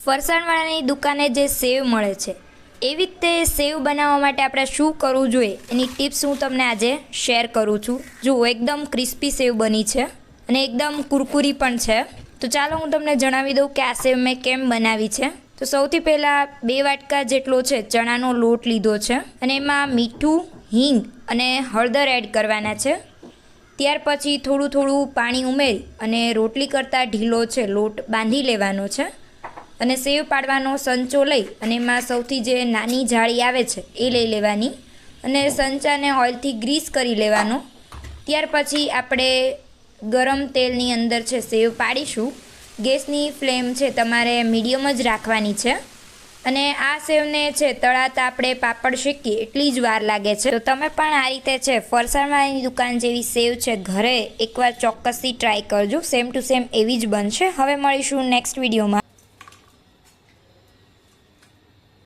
ફરસાણવાળાની દુકાને જે સેવ મળે છે એવી જ તે સેવ બનાવવા માટે આપણે શું કરવું જોઈએ એની ટિપ્સ હું તમને આજે શેર કરું છું। જુઓ, એકદમ ક્રિસ્પી સેવ બની છે અને એકદમ કુરકુરી પણ છે। તો ચાલો હું તમને જણાવી દઉં કે આ સેવ મેં કેમ બનાવી છે। તો સૌથી પહેલાં 2 વાટકા જેટલો છે ચણાનો લોટ લીધો છે અને એમાં મીઠું, હિંગ અને હળદર એડ કરવાના છે। ત્યાર પછી થોડું થોડું પાણી ઉમેરી અને રોટલી કરતાં ઢીલો છે લોટ બાંધી લેવાનો છે અને સેવ પાડવાનો સંચો લઈ અને એમાં સૌથી જે નાની જાળી આવે છે એ લઈ લેવાની અને સંચાને ઓઇલથી ગ્રીસ કરી લેવાનો। ત્યાર પછી આપણે ગરમ તેલની અંદર છે સેવ પાડીશું। ગેસની ફ્લેમ છે તમારે મીડિયમ જ રાખવાની છે અને આ સેવને છે તળાતા આપણે પાપડ શેકીએ એટલી જ વાર લાગે છે। તો તમે પણ આ રીતે છે ફરસાણવાળાની દુકાન જેવી સેવ છે ઘરે એકવાર ચોક્કસથી ટ્રાય કરજો, સેમ ટુ સેમ એવી જ બનશે। હવે મળીશું નેક્સ્ટ વિડીયોમાં।